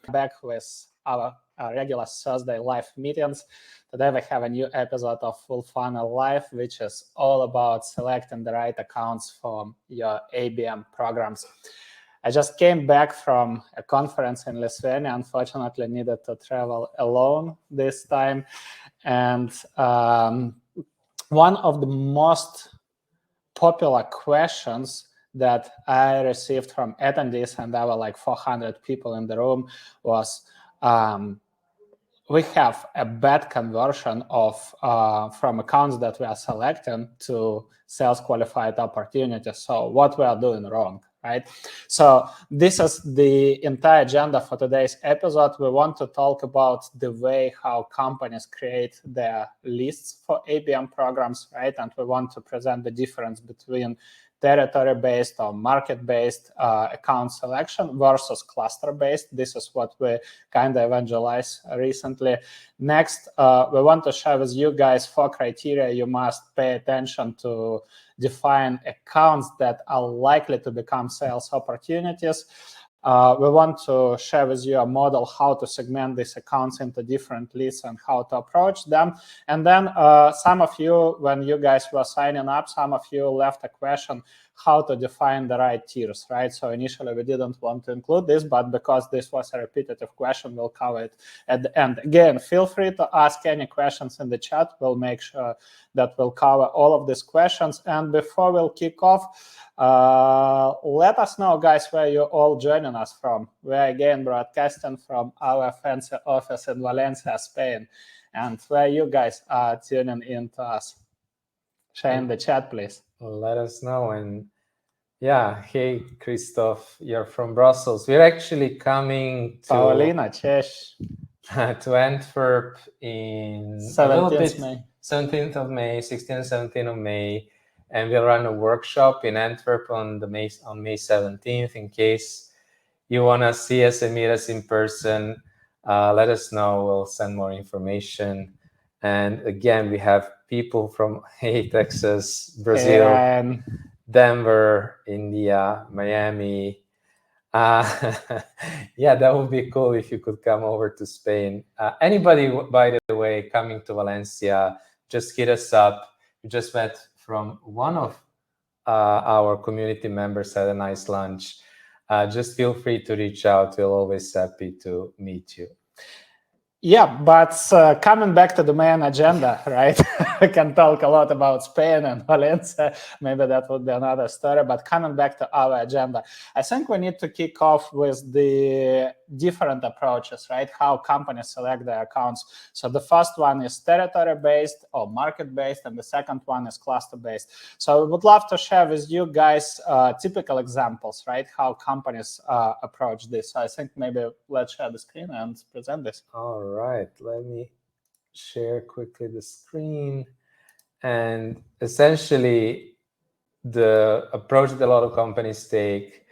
back with our regular Thursday live meetings. Today we have a new episode of Full Funnel Live, which is all about selecting the right accounts for your ABM programs. I just came back from a conference in Lithuania. Unfortunately, needed to travel alone this time. And one of the most popular questions that I received from attendees, and there were like 400 people in the room, was we have a bad conversion of from accounts that we are selecting to sales qualified opportunities. So what we are doing wrong, right? So this is the entire agenda for today's episode. We want to talk about the way how companies create their lists for ABM programs, right? And we want to present the difference between territory-based or market-based account selection versus cluster-based. This is what we kind of evangelized recently. Next, we want to share with you guys 4 criteria you must pay attention to define accounts that are likely to become sales opportunities. We want to share with you a model how to segment these accounts into different lists and how to approach them. And then some of you, when you guys were signing up, some of you left a question how to define the right tiers, right? So initially we didn't want to include this, but because this was a repetitive question, we'll cover it at the end. Again, feel free to ask any questions in the chat. We'll make sure that we'll cover all of these questions. And before we'll kick off, let us know, guys, where you're all joining us from. We're again broadcasting from our fancy office in Valencia, Spain. And where you guys are tuning in to us. Share in the chat, please. Let us know. And yeah, hey, Christoph, you're from Brussels. We're actually coming to Paulina, Cześć. To Antwerp in 17th of May, 16th and 17th of May. And we'll run a workshop in Antwerp on May 17th. In case you want to see us and meet us in person, let us know. We'll send more information. And again, we have people from Texas, Brazil, Denver, India, Miami. Yeah, that would be cool if you could come over to Spain. Anybody, by the way, coming to Valencia, just hit us up. We just met from one of our community members, had a nice lunch. Just feel free to reach out. We're always happy to meet you. Yeah, but coming back to the main agenda, right? I can talk a lot about Spain and Valencia. Maybe that would be another story. But coming back to our agenda, I think we need to kick off with the different approaches, right? How companies select their accounts. So the first one is territory-based or market-based, and the second one is cluster-based. So we would love to share with you guys typical examples, right? How companies approach this. So I think maybe let's share the screen and present this. All right, let me share quickly the screen. And essentially, the approach that a lot of companies take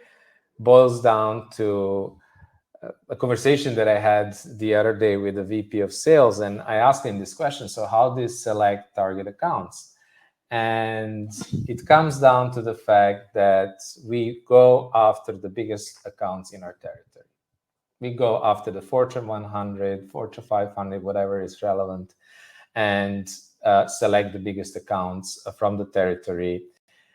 boils down to a conversation that I had the other day with the VP of sales. And I asked him this question: so how do you select target accounts? And it comes down to the fact that we go after the biggest accounts in our territory. We go after the Fortune 100, Fortune 500, whatever is relevant, and select the biggest accounts from the territory.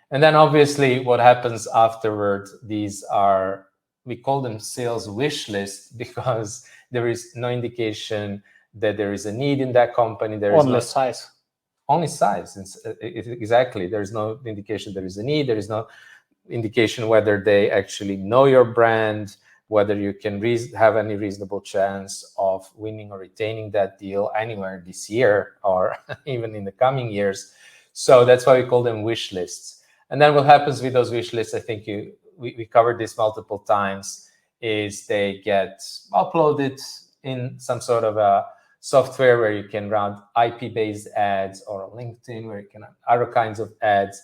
And then obviously what happens afterward, these are, we call them sales wish lists, because there is no indication that there is a need in that company. There is only size. Only size. Exactly. There is no indication there is a need. There is no indication whether they actually know your brand, whether you can have any reasonable chance of winning or retaining that deal anywhere this year or even in the coming years. So that's why we call them wish lists. And then what happens with those wish lists, I think we covered this multiple times, is they get uploaded in some sort of a software where you can run IP-based ads, or LinkedIn where you can have other kinds of ads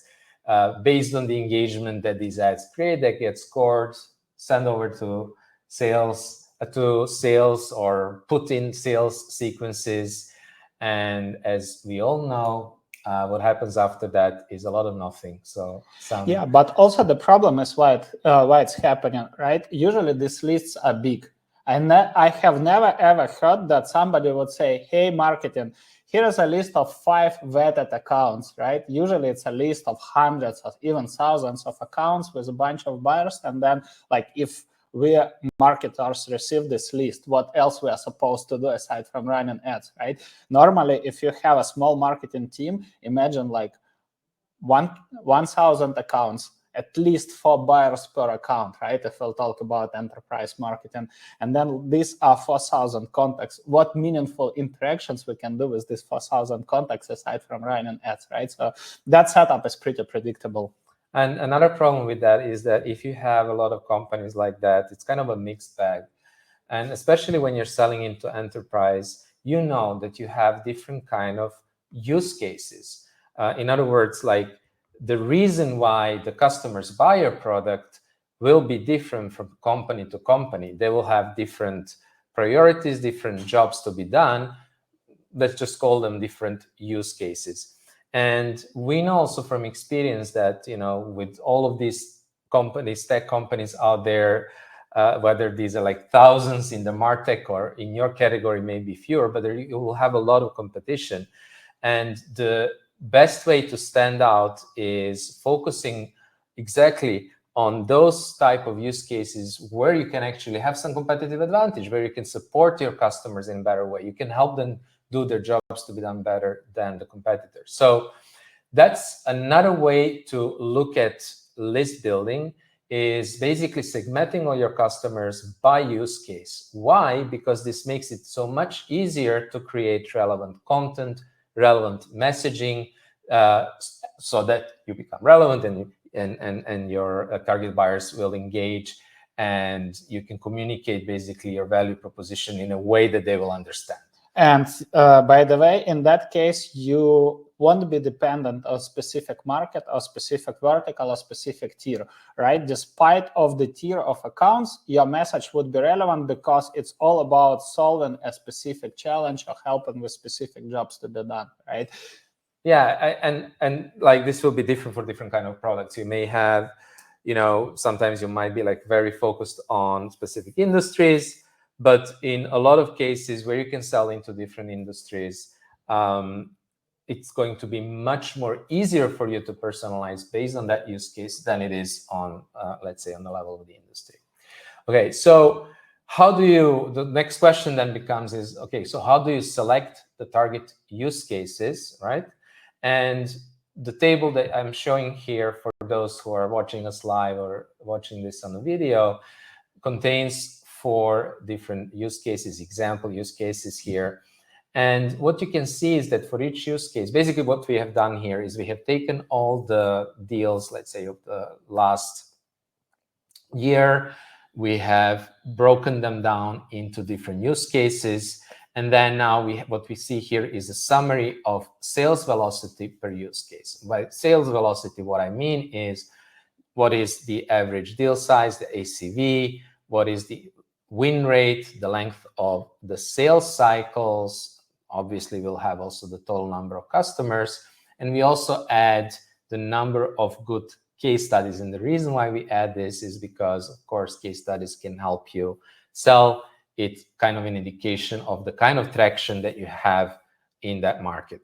based on the engagement that these ads create, that get scored, send over to sales or put in sales sequences. And as we all know, what happens after that is a lot of nothing. So yeah, but also the problem is why it's happening, right? Usually these lists are big. I have never ever heard that somebody would say, hey, marketing, here is a list of 5 vetted accounts, right? Usually it's a list of hundreds or even thousands of accounts with a bunch of buyers. And then like if we marketers receive this list, what else we are supposed to do aside from running ads, right? Normally, if you have a small marketing team, imagine like 1,000 accounts, at least 4 buyers per account, right? If we'll talk about enterprise marketing. And then these are 4,000 contacts. What meaningful interactions we can do with these 4,000 contacts aside from running ads, right? So that setup is pretty predictable. And another problem with that is that if you have a lot of companies like that, it's kind of a mixed bag. And especially when you're selling into enterprise, you know that you have different kind of use cases. In other words, like the reason why the customers buy your product will be different from company to company. They will have different priorities, different jobs to be done. Let's just call them different use cases. And we know also from experience that, you know, with all of these companies, tech companies out there, whether these are like thousands in the MarTech or in your category, maybe fewer, but you will have a lot of competition. And the best way to stand out is focusing exactly on those type of use cases where you can actually have some competitive advantage, where you can support your customers in a better way. You can help them do their jobs to be done better than the competitors. So that's another way to look at list building, is basically segmenting all your customers by use case. Why? Because this makes it so much easier to create relevant content, relevant messaging, so that you become relevant and your target buyers will engage, and you can communicate basically your value proposition in a way that they will understand. And by the way, in that case, you won't be dependent on specific market or specific vertical or specific tier, right? Despite of the tier of accounts, your message would be relevant because it's all about solving a specific challenge or helping with specific jobs to be done, right? Yeah, and like this will be different for different kind of products. You may have, you know, sometimes you might be like very focused on specific industries, but in a lot of cases where you can sell into different industries, it's going to be much more easier for you to personalize based on that use case than it is on, let's say, on the level of the industry. Okay, so how do you, the next question then becomes is, okay, so how do you select the target use cases, right? And the table that I'm showing here for those who are watching us live or watching this on the video contains 4 different use cases, example use cases here. And what you can see is that for each use case, basically what we have done here is we have taken all the deals, let's say, of the last year. We have broken them down into different use cases. And then now what we see here is a summary of sales velocity per use case. By sales velocity, what I mean is what is the average deal size, the ACV, what is the win rate, the length of the sales cycles. Obviously, we'll have also the total number of customers. And we also add the number of good case studies. And the reason why we add this is because, of course, case studies can help you sell. It's kind of an indication of the kind of traction that you have in that market.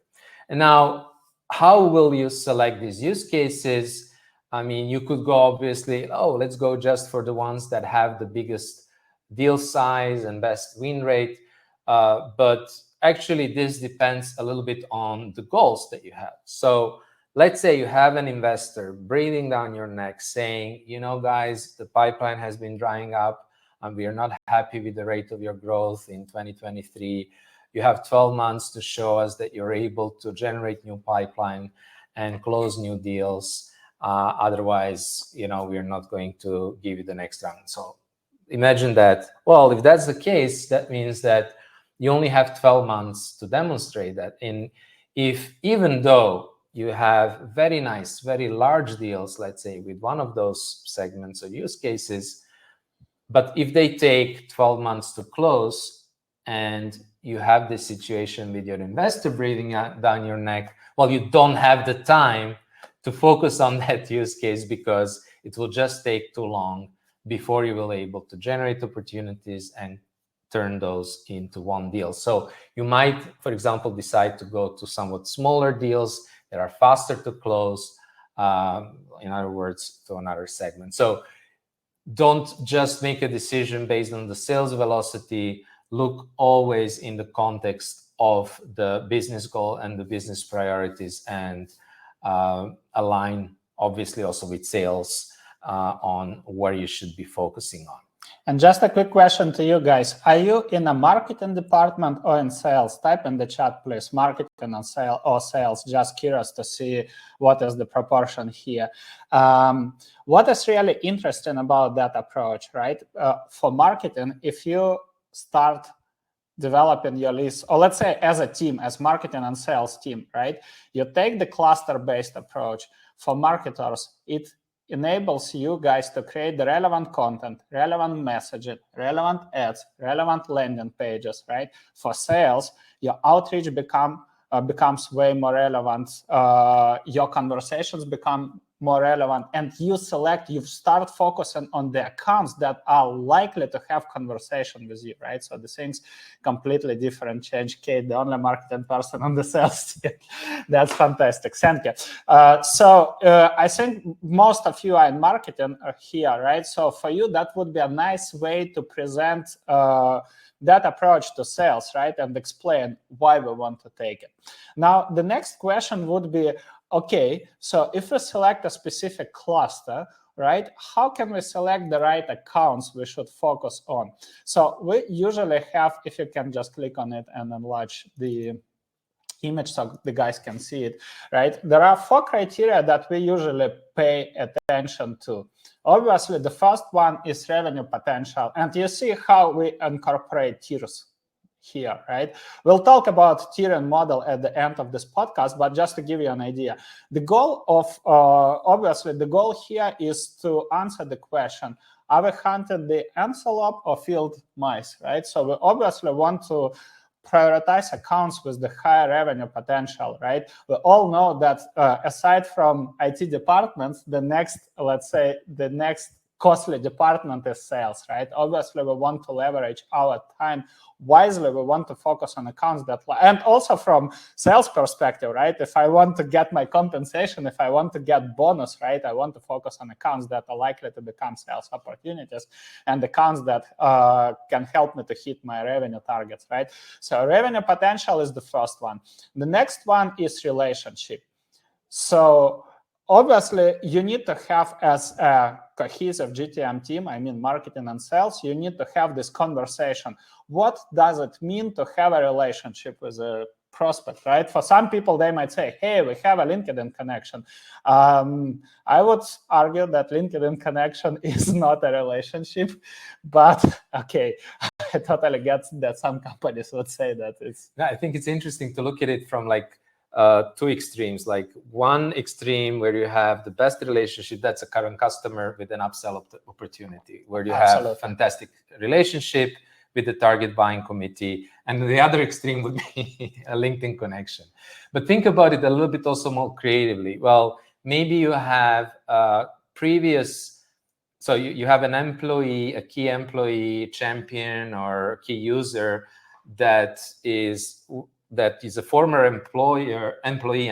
And now, how will you select these use cases? I mean, you could go obviously, oh, let's go just for the ones that have the biggest deal size and best win rate. But actually, this depends a little bit on the goals that you have. So let's say you have an investor breathing down your neck saying, you know, guys, the pipeline has been drying up and we are not happy with the rate of your growth in 2023. You have 12 months to show us that you're able to generate new pipeline and close new deals. Otherwise, you know, we're not going to give you the next round. So imagine that. Well, if that's the case, that means that you only have 12 months to demonstrate that. And if even though you have very nice, very large deals, let's say with one of those segments or use cases, but if they take 12 months to close and you have this situation with your investor breathing down your neck, well, you don't have the time to focus on that use case because it will just take too long before you will be able to generate opportunities and turn those into one deal. So you might, for example, decide to go to somewhat smaller deals that are faster to close, in other words, to another segment. So don't just make a decision based on the sales velocity. Look always in the context of the business goal and the business priorities, and align obviously also with sales on where you should be focusing on. And just a quick question to you guys. Are you in a marketing department or in sales? Type in the chat, please. Marketing and sales or sales. Just curious to see what is the proportion here. What is really interesting about that approach, right? For marketing, if you start developing your list, or let's say as a team, as marketing and sales team, right? You take the cluster-based approach. For marketers, it enables you guys to create the relevant content, relevant messaging, relevant ads, relevant landing pages, right? For sales, your outreach becomes way more relevant. Your conversations become more relevant, and you start focusing on the accounts that are likely to have conversation with you, right? So the things completely different change. Kate, the only marketing person on the sales team. That's fantastic. Thank you. So I think most of you are in marketing here, right? So for you, that would be a nice way to present that approach to sales, right? And explain why we want to take it. Now, the next question would be, okay, so if we select a specific cluster, right, how can we select the right accounts we should focus on? So we usually have, if you can just click on it and enlarge the image so the guys can see it, right? There are 4 criteria that we usually pay attention to. Obviously, the first one is revenue potential, and you see how we incorporate tiers here, right? We'll talk about tiering model at the end of this podcast, but just to give you an idea, the goal of, obviously, the goal here is to answer the question, are we hunting the antelope or field mice, right? So we obviously want to prioritize accounts with the higher revenue potential, right? We all know that aside from IT departments, the next, let's say, the next costly department is sales, right? Obviously, we want to leverage our time wisely. We want to focus on accounts that, and also from sales perspective, right? If I want to get my compensation, if I want to get bonus, right? I want to focus on accounts that are likely to become sales opportunities and accounts that can help me to hit my revenue targets, right? So revenue potential is the first one. The next one is relationship. So obviously, you need to have, as a cohesive GTM team, I mean marketing and sales, you need to have this conversation. What does it mean to have a relationship with a prospect, right? For some people, they might say, hey, we have a LinkedIn connection. I would argue that LinkedIn connection is not a relationship, but okay, I totally get that some companies would say that it's... No, I think it's interesting to look at it from like 2 extremes. Like one extreme where you have the best relationship, that's a current customer with an upsell opportunity, where you have a fantastic relationship with the target buying committee. And the other extreme would be a LinkedIn connection. But think about it a little bit also more creatively. Well, maybe you have previous, so you have an employee, a key employee, champion, or key user that is a former employee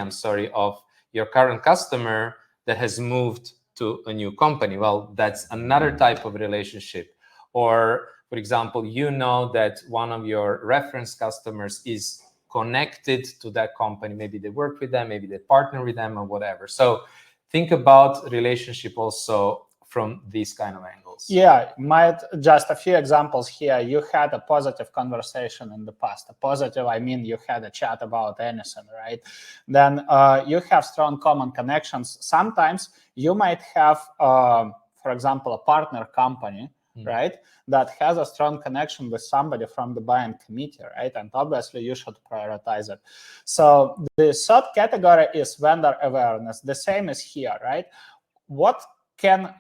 of your current customer that has moved to a new company. Well, that's another type of relationship. Or, for example, you know that one of your reference customers is connected to that company. Maybe they work with them, maybe they partner with them, or whatever. So think about relationship also from these kind of angles. Yeah, just a few examples here. You had a positive conversation in the past. A positive, I mean, you had a chat about anything, right? Then you have strong common connections. Sometimes you might have, for example, a partner company, right, that has a strong connection with somebody from the buying committee, right? And obviously, you should prioritize it. So the third category is vendor awareness. The same is here, right? What can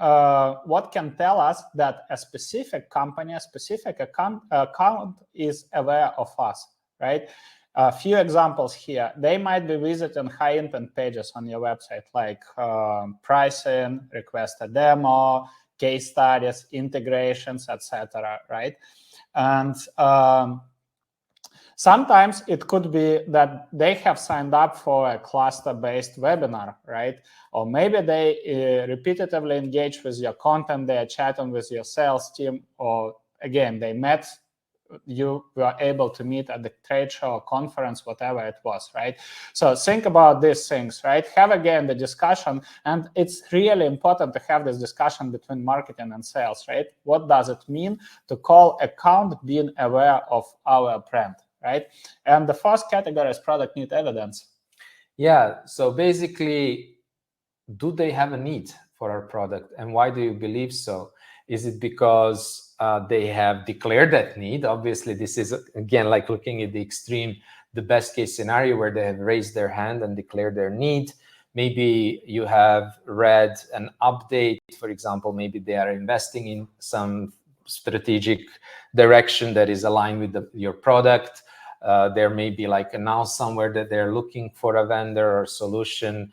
tell us that a specific company, a specific account is aware of us, right? A few examples here. They might be visiting high intent pages on your website, like pricing, request a demo, case studies, integrations, etc., right? And sometimes it could be that they have signed up for a cluster-based webinar, right? Or maybe they repetitively engage with your content, they are chatting with your sales team, or again, they met, you were able to meet at the trade show or conference, whatever it was, right? So think about these things, right? Have again the discussion, and it's really important to have this discussion between marketing and sales, right? What does it mean to call account being aware of our brand, right? And the first category is product need evidence. Yeah, so basically, do they have a need for our product, and why do you believe so? Is it because they have declared that need? Obviously, this is, again, like looking at the extreme, the best case scenario where they have raised their hand and declared their need. Maybe you have read an update, for example, maybe they are investing in some strategic direction that is aligned with your product. There may be like announced somewhere that they're looking for a vendor or solution,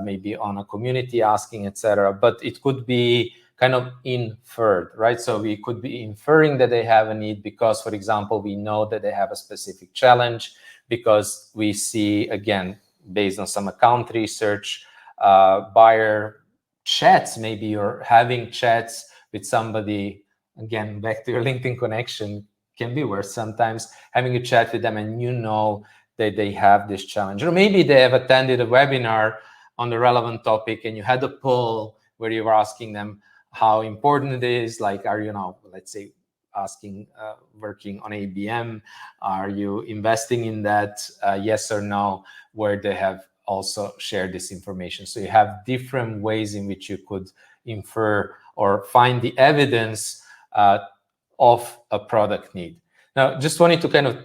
maybe on a community asking, etc. But it could be kind of inferred, right? So we could be inferring that they have a need because, for example, we know that they have a specific challenge, because we see, again, based on some account research, buyer chats, maybe you're having chats with somebody, again, back to your LinkedIn connection, can be worse sometimes, having a chat with them and you know that they have this challenge. Or maybe they have attended a webinar on the relevant topic and you had a poll where you were asking them how important it is, like, are you now, let's say, asking, working on ABM, are you investing in that, yes or no, where they have also shared this information. So you have different ways in which you could infer or find the evidence of a product need. Now, just wanted to kind of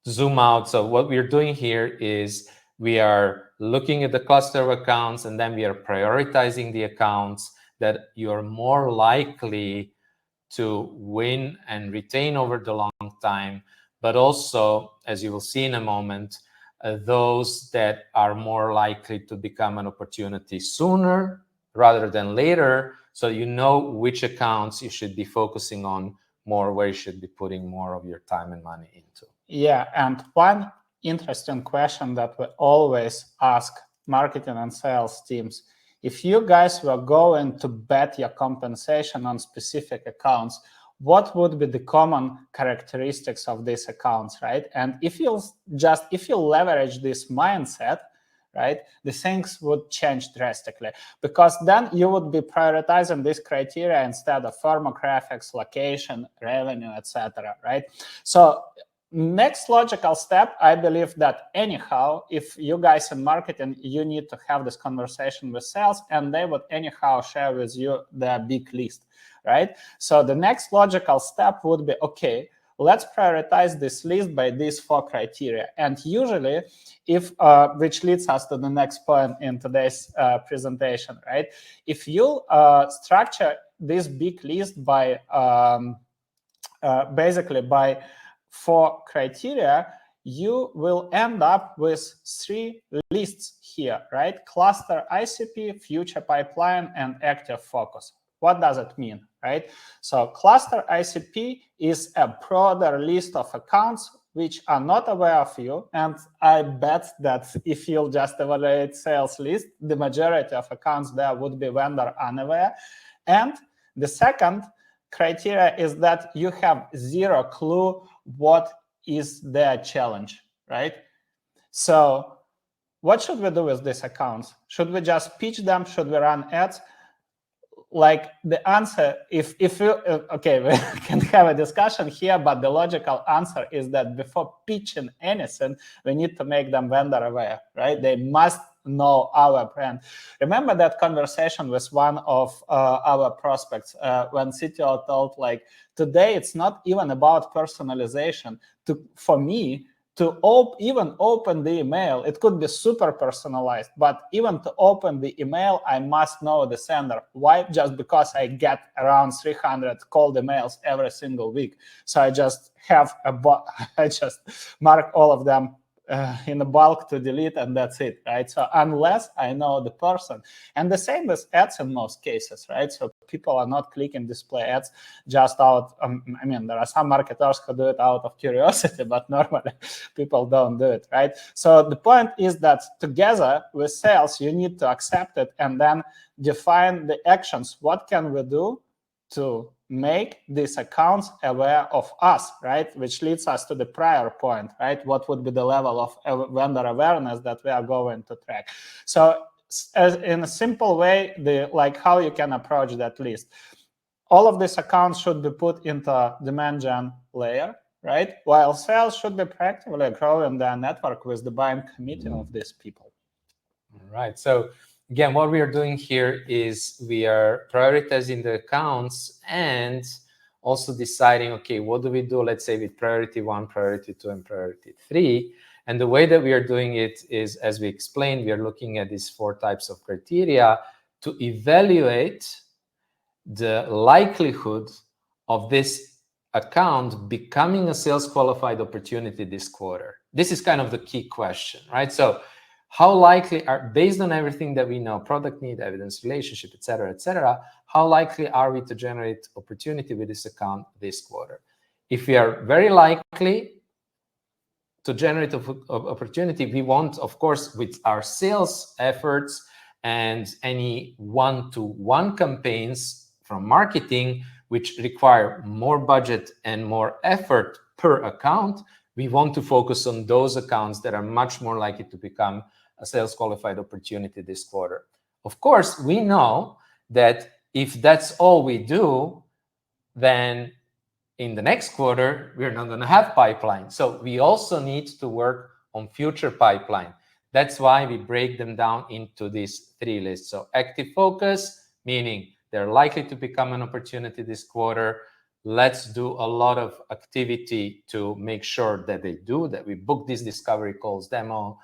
zoom out. So what we're doing here is we are looking at the cluster of accounts, and then we are prioritizing the accounts that you're more likely to win and retain over the long time, but also, as you will see in a moment, those that are more likely to become an opportunity sooner rather than later, so you know which accounts you should be focusing on more, where you should be putting more of your time and money into. Yeah, and one interesting question that we always ask marketing and sales teams: if you guys were going to bet your compensation on specific accounts, what would be the common characteristics of these accounts, right? And if you leverage this mindset, right, the things would change drastically, because then you would be prioritizing this criteria instead of firmographics, location, revenue, etc., right? So next logical step, I believe that anyhow, if you guys in marketing, you need to have this conversation with sales, and they would anyhow share with you their big list, right? So the next logical step would be, okay, let's prioritize this list by these 4 criteria. And usually, if which leads us to the next point in today's presentation, right? If you structure this big list by basically by 4 criteria, you will end up with 3 lists here, right? Cluster ICP, future pipeline, and active focus. What does it mean, right? So cluster ICP is a broader list of accounts which are not aware of you. And I bet that if you'll just evaluate sales list, the majority of accounts there would be vendor unaware. And the second criteria is that you have 0 clue what is their challenge, right? So what should we do with these accounts? Should we just pitch them? Should we run ads? Like the answer, if you, okay, we can have a discussion here, but the logical answer is that before pitching anything, we need to make them vendor aware, right? They must know our brand. Remember that conversation with one of our prospects when CTO told, like, today it's not even about personalization. For me, to even open the email, it could be super personalized, but even to open the email, I must know the sender. Why? Just because I get around 300 cold emails every single week. So I just have I just mark all of them in a bulk to delete, and that's it, right? So unless I know the person, and the same with ads in most cases, right? So people are not clicking display ads just out. I mean, there are some marketers who do it out of curiosity, but normally people don't do it, right? So the point is that together with sales, you need to accept it and then define the actions. What can we do to make these accounts aware of us, right? Which leads us to the prior point, right? What would be the level of vendor awareness that we are going to track? So in a simple way, like how you can approach that list. All of these accounts should be put into demand gen layer, right? While sales should be proactively growing their network with the buying committee of these people. All right. So again, what we are doing here is we are prioritizing the accounts and also deciding, okay, what do we do, let's say, with priority 1, priority 2, and priority 3. And the way that we are doing it is, as we explained, we are looking at these 4 types of criteria to evaluate the likelihood of this account becoming a sales qualified opportunity this quarter. This is kind of the key question, right? So how likely are, based on everything that we know, product need, evidence, relationship, et cetera, how likely are we to generate opportunity with this account this quarter? If we are very likely to generate opportunity, we want, of course, with our sales efforts and any one-to-one campaigns from marketing, which require more budget and more effort per account, we want to focus on those accounts that are much more likely to become a sales qualified opportunity this quarter. Of course, we know that if that's all we do, then in the next quarter, we're not going to have pipeline. So we also need to work on future pipeline. That's why we break them down into these 3 lists. So active focus, meaning they're likely to become an opportunity this quarter. Let's do a lot of activity to make sure that they do, that we book these discovery calls, demo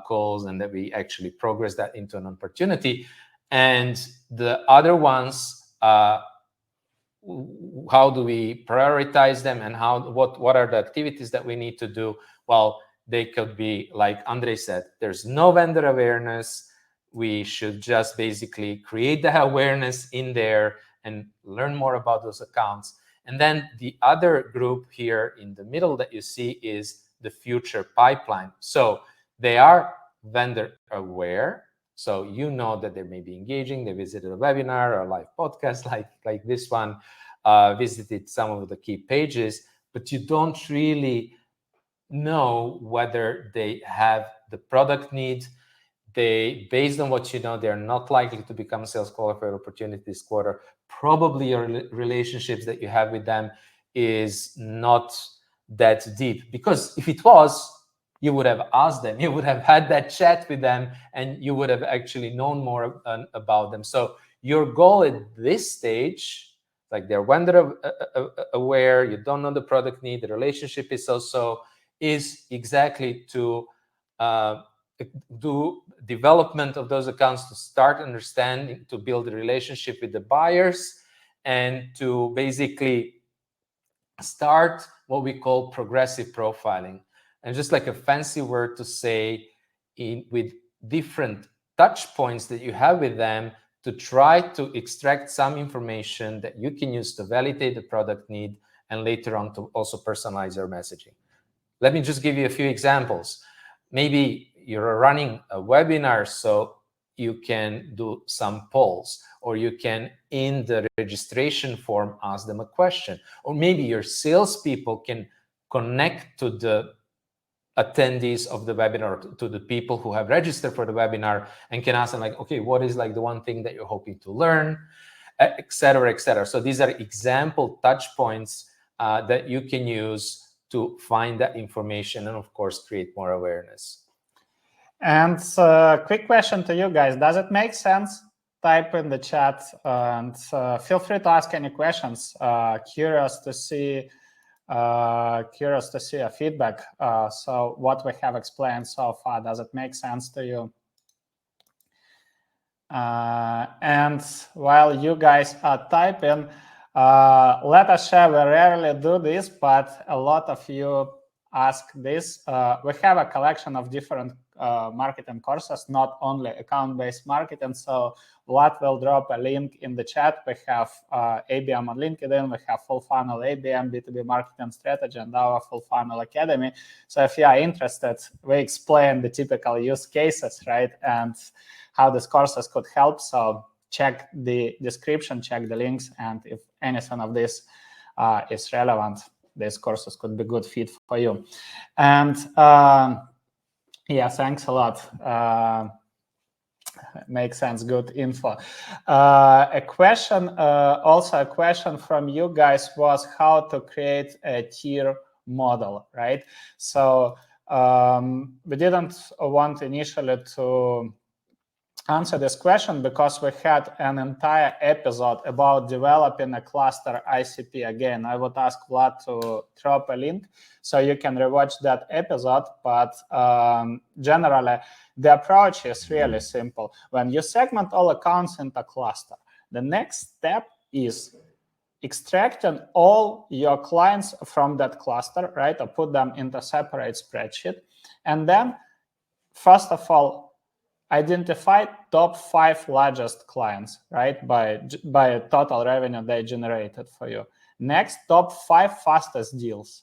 calls, and that we actually progress that into an opportunity. And the other ones, how do we prioritize them, and what are the activities that we need to do? Well, they could be, like Andrei said, there's no vendor awareness. We should just basically create the awareness in there and learn more about those accounts. And then the other group here in the middle that you see is the future pipeline. So they are vendor aware. So you know that they may be engaging. They visited a webinar or a live podcast like this one, visited some of the key pages, but you don't really know whether they have the product need. Based on what you know, they're not likely to become sales qualified opportunity this quarter. Probably your relationships that you have with them is not that deep, because if it was, you would have asked them, you would have had that chat with them, and you would have actually known more about them. So your goal at this stage, like they're vendor aware, you don't know the product need, the relationship is so-so, is exactly to do development of those accounts, to start understanding, to build a relationship with the buyers, and to basically start what we call progressive profiling. And just like a fancy word to say, with different touch points that you have with them, to try to extract some information that you can use to validate the product need, and later on to also personalize your messaging. Let me just give you a few examples. Maybe you're running a webinar, so you can do some polls, or you can, in the registration form, ask them a question. Or maybe your salespeople can connect to the attendees of the webinar, to the people who have registered for the webinar, and can ask them, like, okay, what is like the one thing that you're hoping to learn, et cetera, et cetera. So these are example touch points that you can use to find that information and, of course, create more awareness. And quick question to you guys. Does it make sense? Type in the chat, and feel free to ask any questions. Curious to see a feedback. So what we have explained so far, does it make sense to you? And while you guys are typing, let us share. We rarely do this, but a lot of you ask this. We have a collection of different marketing courses, not only account-based marketing. So Vlad will drop a link in the chat. We have ABM on LinkedIn. We have Full Funnel ABM, B2B Marketing Strategy, and our Full Funnel Academy. So if you are interested, we explain the typical use cases, right, and how these courses could help. So check the description, check the links, and if anything of this is relevant, these courses could be good fit for you. And yeah, thanks a lot. Makes sense. Good info. A question from you guys was how to create a tier model, right? So we didn't want initially to answer this question because we had an entire episode about developing a cluster ICP. Again, I would ask Vlad to drop a link so you can rewatch that episode. But generally, the approach is really simple. When you segment all accounts into cluster, the next step is extracting all your clients from that cluster, right? Or put them into a separate spreadsheet. And then, first of all, identify top 5 largest clients, right, by total revenue they generated for you. Next, top 5 fastest deals.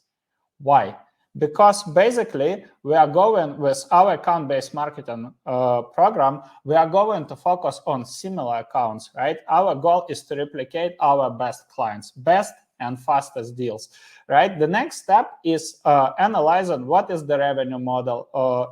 Why? Because basically, we are going with our account-based marketing program, we are going to focus on similar accounts, right? Our goal is to replicate our best clients, best and fastest deals, right? The next step is analyzing what is the revenue model,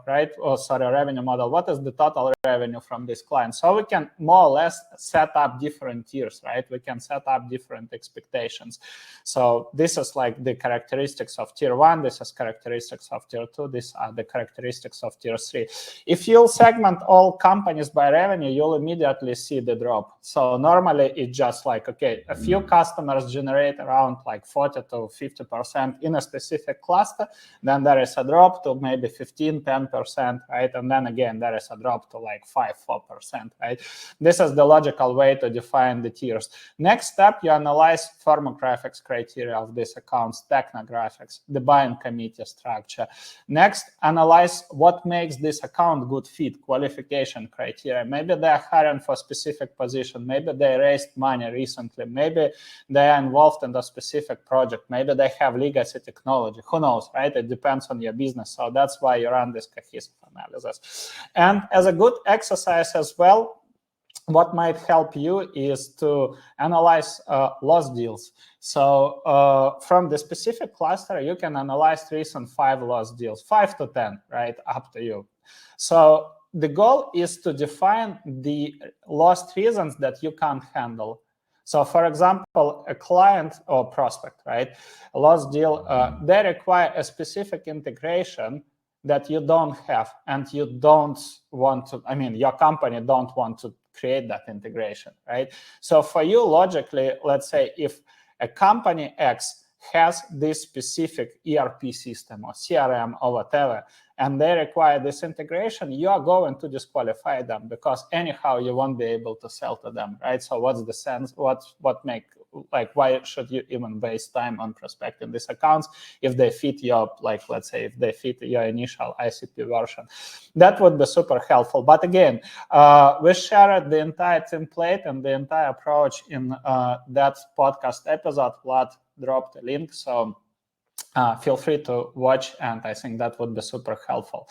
revenue model. What is the total revenue from this client? So we can more or less set up different tiers, right? We can set up different expectations. So this is like the characteristics of tier 1. This is characteristics of tier 2. These are the characteristics of tier 3. If you'll segment all companies by revenue, you'll immediately see the drop. So normally it's just like, okay, a few customers generate around like 40 to 50% in a specific cluster, then there is a drop to maybe 15, 10%, right? And then again, there is a drop to like 5, 4%, right? This is the logical way to define the tiers. Next step, you analyze firmographics criteria of these accounts, technographics, the buying committee structure. Next, analyze what makes this account good fit, qualification criteria. Maybe they're hiring for a specific position. Maybe they raised money recently. Maybe they are involved in a specific project. Maybe they have legacy technology. Who knows, right? It depends on your business. So that's why you run this cohesive analysis. And as a good exercise as well, what might help you is to analyze lost deals. So from the specific cluster, you can analyze recent 5 lost deals, 5 to 10, right? Up to you. So the goal is to define the lost reasons that you can't handle. So for example, a client or prospect, right? A lost deal, they require a specific integration that you don't have, and you don't want to, your company don't want to create that integration, right? So for you, logically, let's say if a company X has this specific ERP system or CRM or whatever, and they require this integration, you are going to disqualify them because anyhow you won't be able to sell to them, right? So what's the sense? Why should you even waste time on prospecting these accounts if they fit your, let's say, if they fit your initial ICP version? That would be super helpful. But again, we shared the entire template and the entire approach in that podcast episode. Vlad dropped a link, so feel free to watch, and I think that would be super helpful.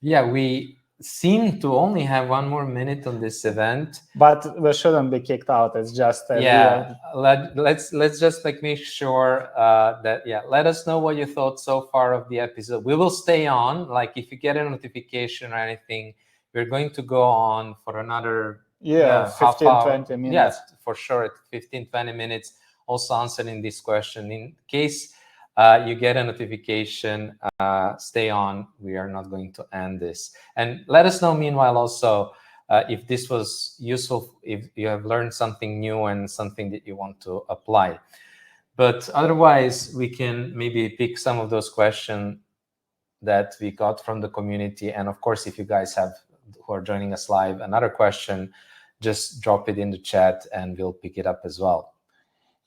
Yeah, we seem to only have 1 more minute on this event, but we shouldn't be kicked out. It's just let's just make sure that let us know what you thought so far of the episode. We will stay on. If you get a notification or anything, we're going to go on for another 15-20 minutes. Yes, for sure, 15-20 minutes, also answering this question. In case you get a notification, stay on. We are not going to end this. And let us know, meanwhile, also, if this was useful, if you have learned something new and something that you want to apply. But otherwise, we can maybe pick some of those questions that we got from the community. And of course, if you guys have, who are joining us live, another question, just drop it in the chat and we'll pick it up as well.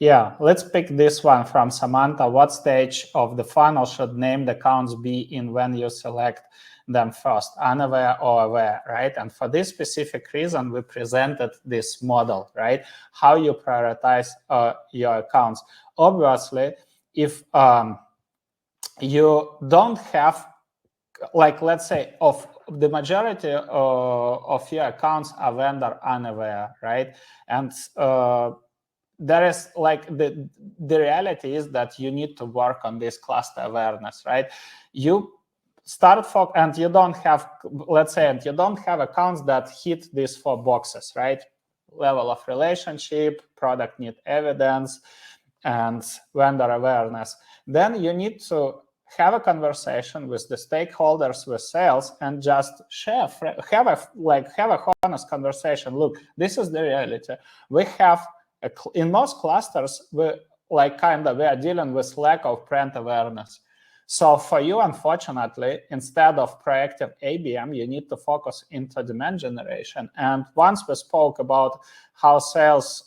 Yeah, let's pick this one from Samantha. What stage of the funnel should named accounts be in when you select them first, unaware or aware, right? And for this specific reason, we presented this model, right? How you prioritize your accounts. Obviously, if you don't have, like, let's say, of the majority of your accounts are vendor unaware, right? And there is like the reality is that you need to work on this cluster awareness, right? You start for, and you don't have, let's say, and you don't have accounts that hit these 4 boxes, right? Level of relationship, product need evidence, and vendor awareness. Then you need to have a conversation with the stakeholders, with sales, and just share, have a honest conversation. Look, this is the reality. We have in most clusters, we are dealing with lack of brand awareness. So for you, unfortunately, instead of proactive ABM, you need to focus into demand generation. And once we spoke about how sales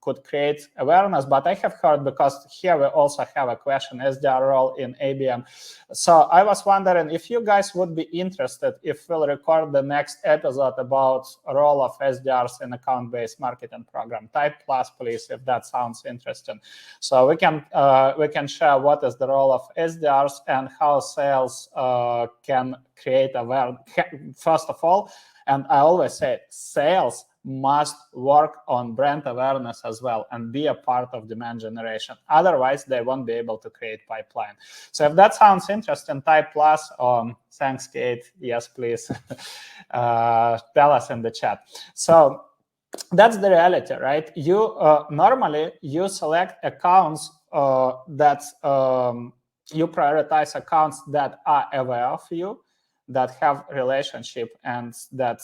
could create awareness, but I have heard, because here we also have a question, SDR role in ABM. So I was wondering if you guys would be interested if we'll record the next episode about role of SDRs in account-based marketing program. Type plus, please, if that sounds interesting. So we can share what is the role of SDRs and how sales can create awareness. First of all, and I always say, sales must work on brand awareness as well and be a part of demand generation. Otherwise, they won't be able to create pipeline. So if that sounds interesting, type plus. Thanks, Kate. Yes, please. Tell us in the chat. So that's the reality, right? You normally you select accounts that you prioritize accounts that are aware of you, that have relationship, and that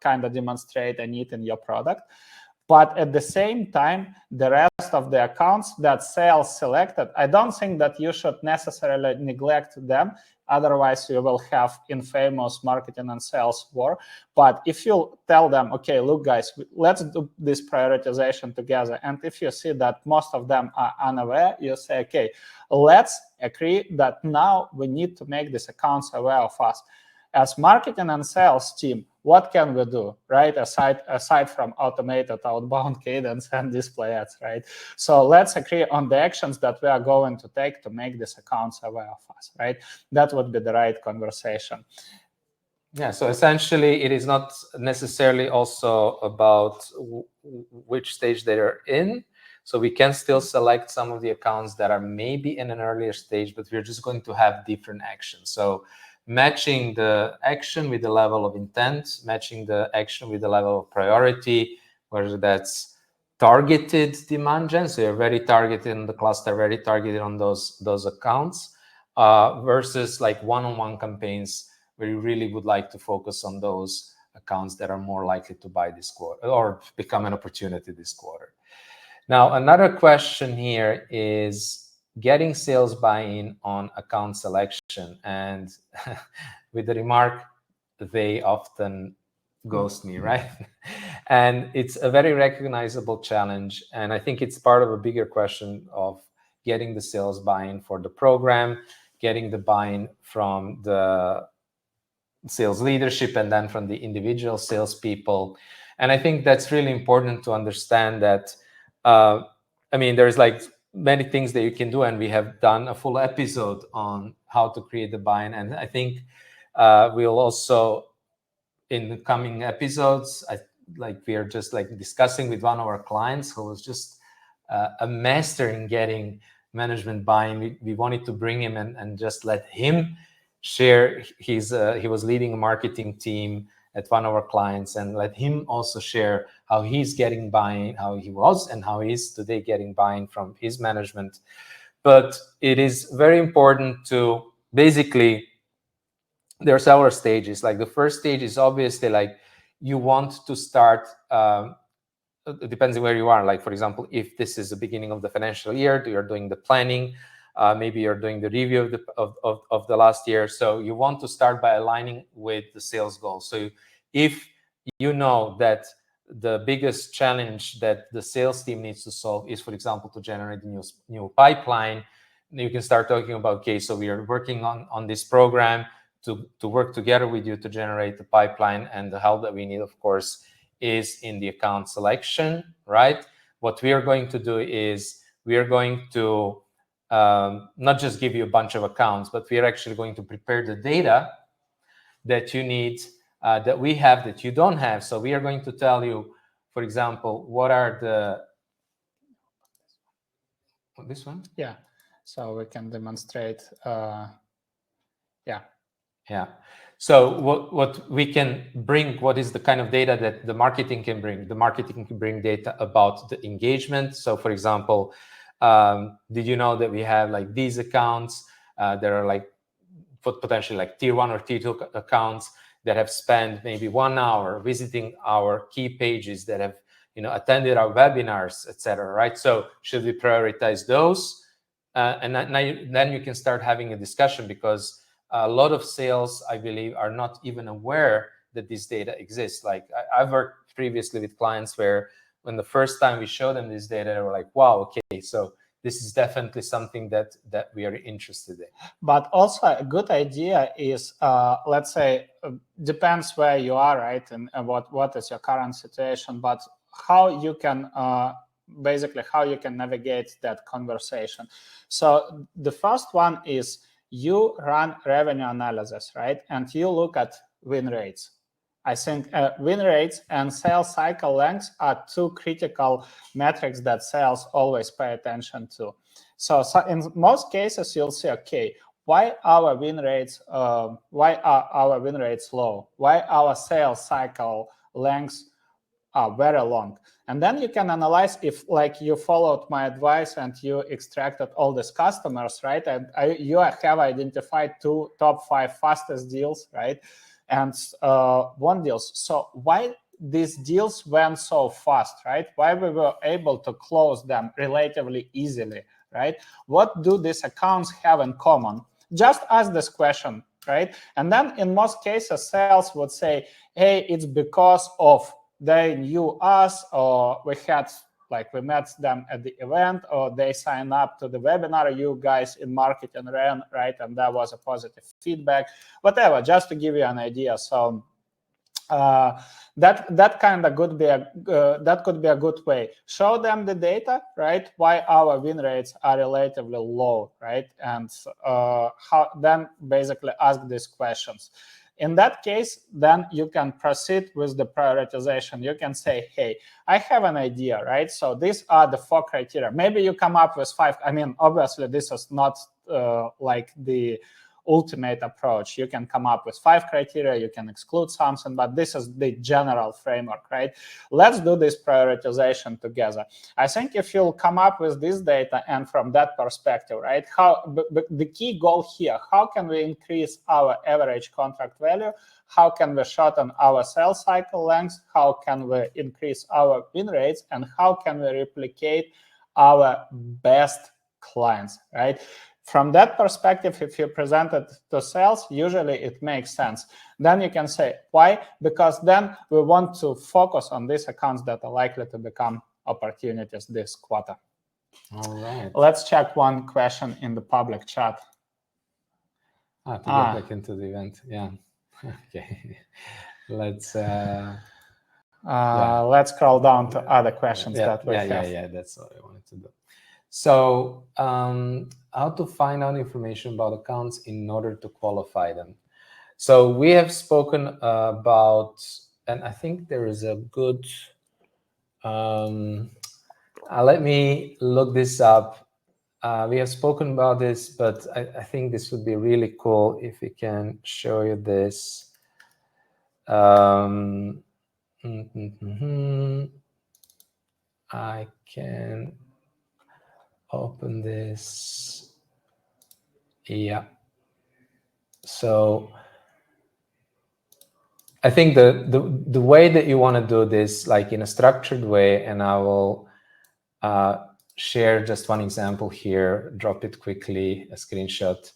kind of demonstrate a need in your product. But at the same time, the rest of the accounts that sales selected, I don't think that you should necessarily neglect them. Otherwise, you will have infamous marketing and sales war. But if you tell them, okay, look, guys, let's do this prioritization together. And if you see that most of them are unaware, you say, okay, let's agree that now we need to make these accounts aware of us. As marketing and sales team, what can we do, right? Aside from automated outbound cadence and display ads, right? So let's agree on the actions that we are going to take to make these accounts aware of us, right? That would be the right conversation. Yeah, so essentially, it is not necessarily also about which stage they are in. So we can still select some of the accounts that are maybe in an earlier stage, but we're just going to have different actions. So matching the action with the level of intent, matching the action with the level of priority, whether that's targeted demand gen, so you're very targeted in the cluster, very targeted on those accounts, versus like one-on-one campaigns where you really would like to focus on those accounts that are more likely to buy this quarter or become an opportunity this quarter. Now, another question here is getting sales buy-in on account selection. And with the remark, they often ghost me, right? And it's a very recognizable challenge. And I think it's part of a bigger question of getting the sales buy-in for the program, getting the buy-in from the sales leadership and then from the individual salespeople. And I think that's really important to understand that, I mean, there's like many things that you can do, and we have done a full episode on how to create the buy-in. And I think we'll also, in the coming episodes, we are just like discussing with one of our clients who was just a master in getting management buy-in. We wanted to bring him and just let him share he was leading a marketing team at one of our clients, and let him also share how he's getting buy-in, how he was and how he is today getting buy-in from his management. But it is very important to basically, there are several stages. Like the first stage is obviously like you want to start, it depends on where you are. Like, for example, if this is the beginning of the financial year, you're doing the planning, maybe you're doing the review of the last year. So you want to start by aligning with the sales goals. So if you know that the biggest challenge that the sales team needs to solve is, for example, to generate a new pipeline. You can start talking about, okay, so we are working on this program to work together with you to generate the pipeline, and the help that we need, of course, is in the account selection, right? What we are going to do is we are going to not just give you a bunch of accounts, but we are actually going to prepare the data that you need, that we have, that you don't have. So we are going to tell you, for example, what are the, this one? Yeah, so we can demonstrate, Yeah. So what we can bring, what is the kind of data that the marketing can bring? The marketing can bring data about the engagement. So for example, did you know that we have like these accounts? There are like potentially like tier 1 or tier 2 accounts that have spent maybe 1 hour visiting our key pages, that have, you know, attended our webinars, etc. Right? So should we prioritize those? And then you can start having a discussion, because a lot of sales, I believe, are not even aware that this data exists. Like I've worked previously with clients where when the first time we showed them this data, they were like, wow, okay, so this is definitely something that we are interested in. But also a good idea is, let's say, depends where you are, right, and what is your current situation, but how you can basically how you can navigate that conversation. So the first one is you run revenue analysis, right, and you look at win rates. I think win rates and sales cycle lengths are two critical metrics that sales always pay attention to. So in most cases, you'll see, okay, why our win rates? Why are our win rates low? Why our sales cycle lengths are very long? And then you can analyze if, like, you followed my advice and you extracted all these customers, right? And you have identified top 5 fastest deals, right? And won deals. So why these deals went so fast, right? Why we were able to close them relatively easily, right? What do these accounts have in common? Just ask this question, right? And then in most cases, sales would say, hey, it's because of they knew us, or we met them at the event, or they signed up to the webinar you guys in marketing ran, right? And that was a positive feedback, whatever, just to give you an idea. So that kind of could be a good way. Show them the data, right? Why our win rates are relatively low, right? And how then basically ask these questions. In that case, then you can proceed with the prioritization. You can say, hey, I have an idea, right? So these are the 4 criteria. Maybe you come up with 5. I mean, obviously, this is not like the ultimate approach. You can come up with 5 criteria, you can exclude something, but this is the general framework, right? Let's do this prioritization together. I think if you'll come up with this data, and from that perspective, right, the key goal here, how can we increase our average contract value? How can we shorten our sales cycle length? How can we increase our win rates? And how can we replicate our best clients, right? From that perspective, if you present it to sales, usually it makes sense. Then you can say, why? Because then we want to focus on these accounts that are likely to become opportunities this quarter. All right. Let's check one question in the public chat. To get back into the event, yeah. Okay. Let's scroll down to other questions that we have. Yeah, that's what I wanted to do. So how to find out information about accounts in order to qualify them. So we have spoken about, and I think there is a good, let me look this up. We have spoken about this, but I think this would be really cool if we can show you this. I can open this. Yeah. So I think the way that you want to do this, like in a structured way, and I will share just one example here, drop it quickly, a screenshot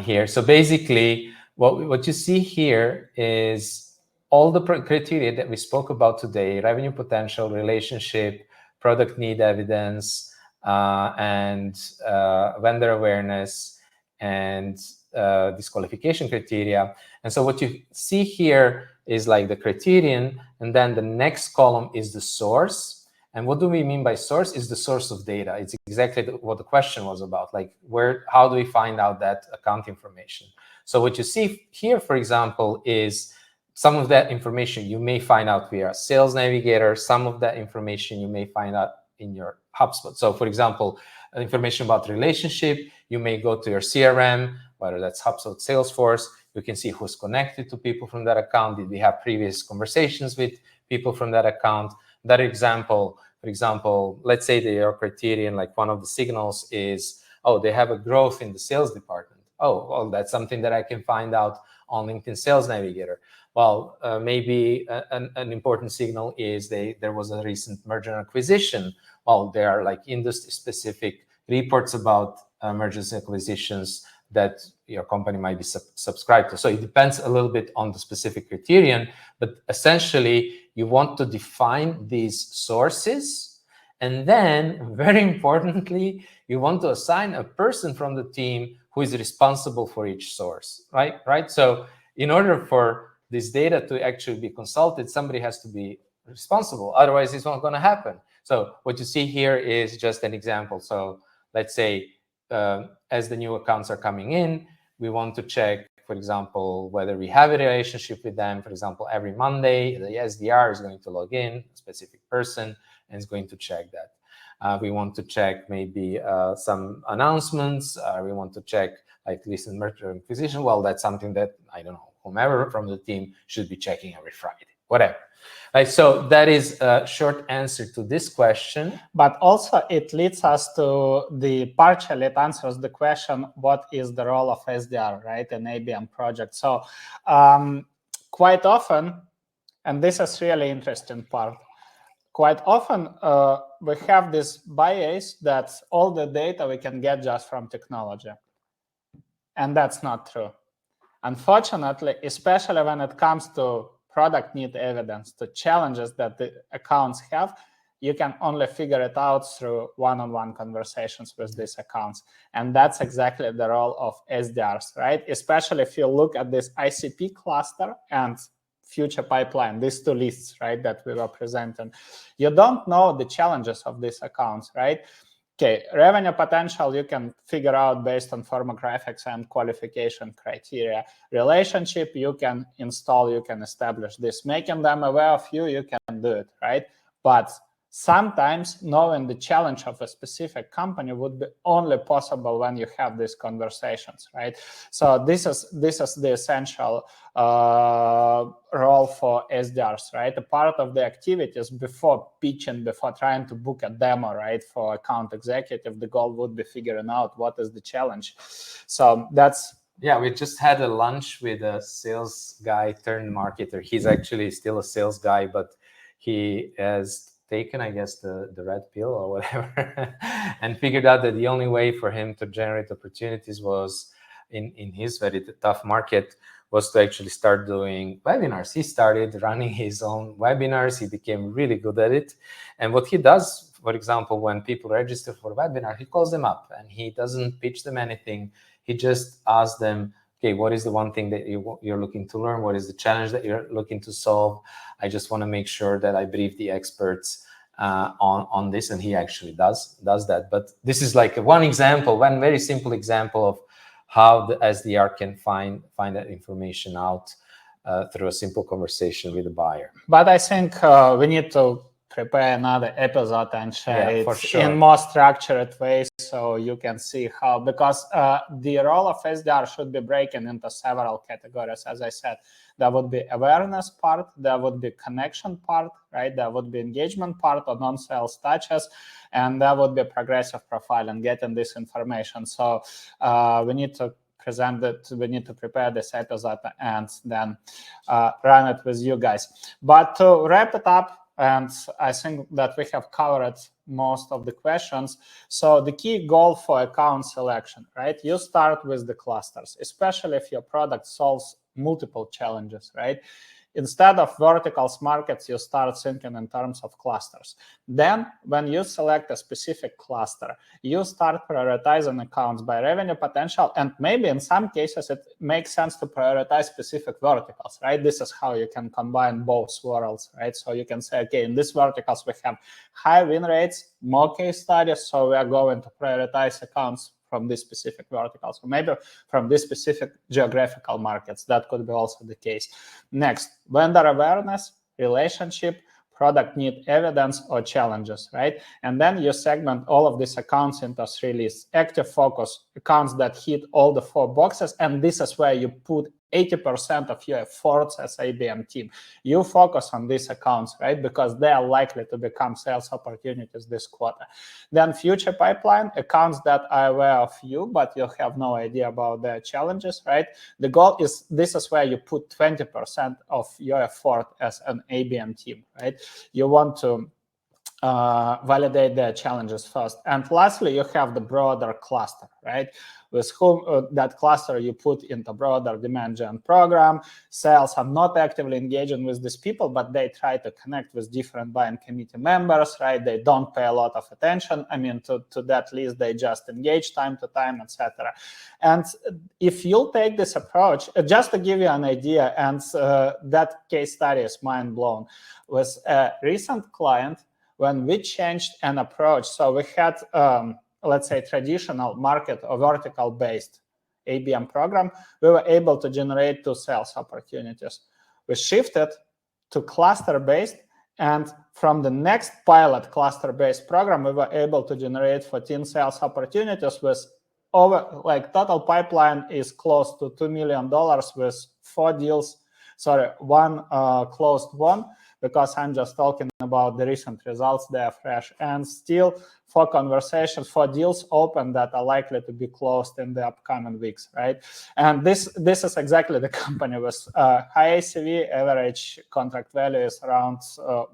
here. So basically, what you see here is all the criteria that we spoke about today, revenue potential, relationship, product need evidence, and vendor awareness, and disqualification criteria. And so what you see here is like the criterion, and then the next column is the source. And what do we mean by source? Is the source of data. It's exactly what the question was about, like how do we find out that account information? So what you see here, for example, is some of that information you may find out via Sales Navigator. Some of that information you may find out in your HubSpot. So for example, information about relationship, you may go to your CRM, whether that's HubSpot, Salesforce. You can see who's connected to people from that account. Did we have previous conversations with people from that account? That example, for example, let's say that your criterion, like one of the signals is, oh, they have a growth in the sales department. Oh, well, that's something that I can find out on LinkedIn Sales Navigator. Well, maybe an important signal is there was a recent merger and acquisition. Well, there are like industry-specific reports about mergers and acquisitions that your company might be subscribed to. So it depends a little bit on the specific criterion, but essentially you want to define these sources. And then, very importantly, you want to assign a person from the team who is responsible for each source, right? So in order for this data to actually be consulted, somebody has to be responsible. Otherwise, it's not going to happen. So what you see here is just an example. So let's say as the new accounts are coming in, we want to check, for example, whether we have a relationship with them. For example, every Monday, the SDR is going to log in, a specific person, and is going to check that. We want to check maybe some announcements. We want to check like recent merger and acquisition. Well, that's something that, I don't know, whomever from the team should be checking every Friday, whatever. Right, so that is a short answer to this question. But also it leads us to partially it answers the question, what is the role of SDR, right, in ABM project? So quite often, and this is really interesting part, quite often we have this bias that all the data we can get just from technology. And that's not true. Unfortunately, especially when it comes to product need evidence, to challenges that the accounts have, you can only figure it out through one-on-one conversations with these accounts. And that's exactly the role of SDRs, right? Especially if you look at this ICP cluster and future pipeline, these two lists, right, that we were presenting. You don't know the challenges of these accounts, right? Okay, revenue potential you can figure out based on firmographics and qualification criteria. Relationship you can install, you can establish this. Making them aware of you, you can do it, right? But sometimes knowing the challenge of a specific company would be only possible when you have these conversations, right? So this is the essential role for SDRs, right? A part of the activities before pitching, before trying to book a demo, right, for account executive, the goal would be figuring out what is the challenge. So that's... Yeah, we just had a lunch with a sales guy turned marketer. He's actually still a sales guy, but he has taken, I guess, the red pill or whatever, and figured out that the only way for him to generate opportunities was in his very tough market was to actually start doing webinars. He started running his own webinars. He became really good at it. And what he does, for example, when people register for a webinar, he calls them up and he doesn't pitch them anything. He just asks them, okay, what is the one thing that you're looking to learn? What is the challenge that you're looking to solve? I just want to make sure that I brief the experts on this, and he actually does that. But this is like one example, one very simple example of how the SDR can find that information out through a simple conversation with the buyer. But I think we need to prepare another episode and share it in more structured ways so you can see how, because the role of SDR should be broken into several categories. As I said, there would be awareness part, there would be connection part, right? There would be engagement part or non-sales touches, and there would be progressive profile and getting this information. So we need to present it, we need to prepare this episode and then run it with you guys. But to wrap it up, and I think that we have covered most of the questions. So the key goal for account selection, right? You start with the clusters, especially if your product solves multiple challenges, right? instead of verticals markets, you start thinking in terms of clusters. Then when you select a specific cluster, you start prioritizing accounts by revenue potential, and maybe in some cases it makes sense to prioritize specific verticals, right? This is how you can combine both worlds, right? So you can say, okay, in these verticals we have high win rates, more case studies, so we are going to prioritize accounts from this specific verticals, or maybe from this specific geographical markets. That could be also the case. Next, vendor awareness, relationship, product need evidence, or challenges, right? And then you segment all of these accounts into 3 lists. Active focus, accounts that hit all the 4 boxes, and this is where you put 80% of your efforts as ABM team. You focus on these accounts, right? Because they are likely to become sales opportunities this quarter. Then future pipeline, accounts that are aware of you, but you have no idea about their challenges, right? The goal is, this is where you put 20% of your effort as an ABM team, right? You want to validate their challenges first. And lastly, you have the broader cluster, right? With whom that cluster you put into broader demand gen program. Sales are not actively engaging with these people, but they try to connect with different buying committee members, right? They don't pay a lot of attention, to that list. They just engage time to time, etc. And if you'll take this approach, just to give you an idea, and that case study is mind blown, with a recent client, when we changed an approach, so we had, let's say, traditional market or vertical-based ABM program, we were able to generate 2 sales opportunities. We shifted to cluster-based, and from the next pilot cluster-based program, we were able to generate 14 sales opportunities with over, like, total pipeline is close to $2 million with 4 deals, one closed one, because I'm just talking about the recent results, they are fresh, and still 4 conversations, 4 deals open that are likely to be closed in the upcoming weeks, right? And this is exactly the company with high ACV, average contract value is around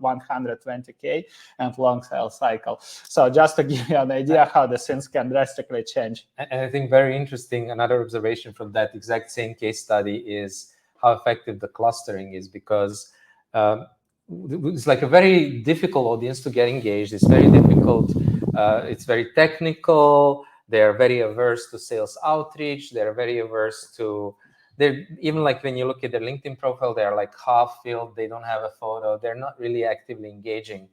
120K, and long sales cycle. So just to give you an idea how the things can drastically change. And I think very interesting, another observation from that exact same case study is how effective the clustering is, because it's like a very difficult audience to get engaged. It's very difficult. It's very technical. They're very averse to sales outreach. They're very averse to, they're even like when you look at their LinkedIn profile, they're like half filled. They don't have a photo. They're not really actively engaging.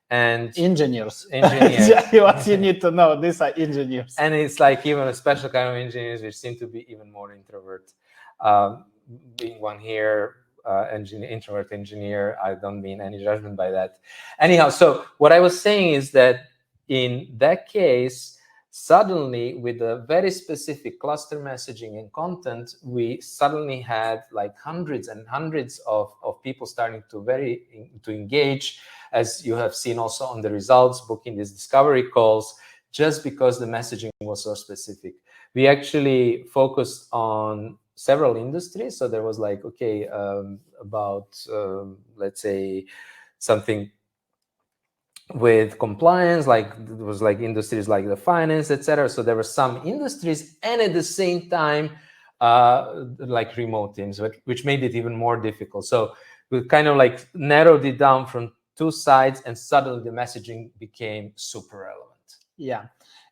And engineers. Exactly what you need to know. These are engineers. And it's like even a special kind of engineers, which seem to be even more introvert. Being one here, introvert engineer, I don't mean any judgment by that. Anyhow, so what I was saying is that in that case, suddenly with a very specific cluster messaging and content, we suddenly had like hundreds and hundreds of people starting to engage, as you have seen also on the results, booking these discovery calls, just because the messaging was so specific. We actually focused on several industries. So there was like, okay, about, let's say, something with compliance, like it was like industries like the finance, etc. So there were some industries, and at the same time, like remote teams, which made it even more difficult. So we kind of like narrowed it down from 2 sides, and suddenly the messaging became super relevant. Yeah.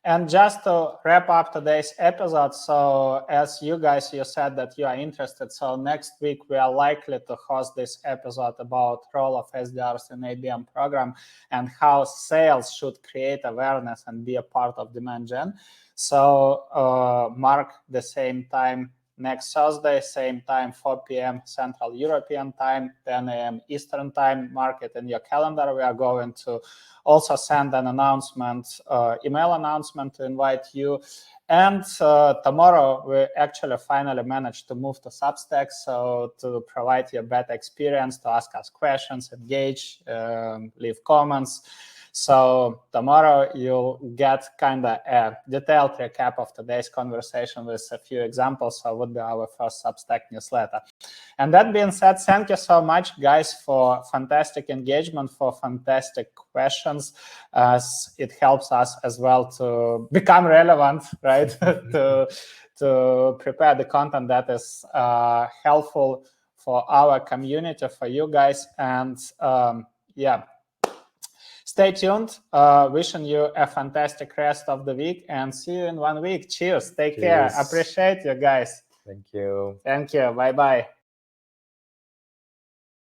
And just to wrap up today's episode, so as you said that you are interested, so next week we are likely to host this episode about role of SDRs in ABM program and how sales should create awareness and be a part of demand gen. So mark the same time next Thursday, same time, 4 p.m. Central European time, 10 a.m. Eastern time. Mark it in your calendar. We are going to also send an announcement, email announcement to invite you. And tomorrow, we actually finally managed to move to Substack, so to provide you a better experience, to ask us questions, engage, leave comments. So tomorrow you'll get kind of a detailed recap of today's conversation with a few examples. So it would be our first Substack newsletter. And that being said, thank you so much, guys, for fantastic engagement, for fantastic questions. As it helps us as well to become relevant, right? to prepare the content that is helpful for our community, for you guys. And yeah, stay tuned. Wishing you a fantastic rest of the week and see you in 1 week. Cheers. Take care. Cheers. Appreciate you guys. Thank you. Thank you. Bye-bye.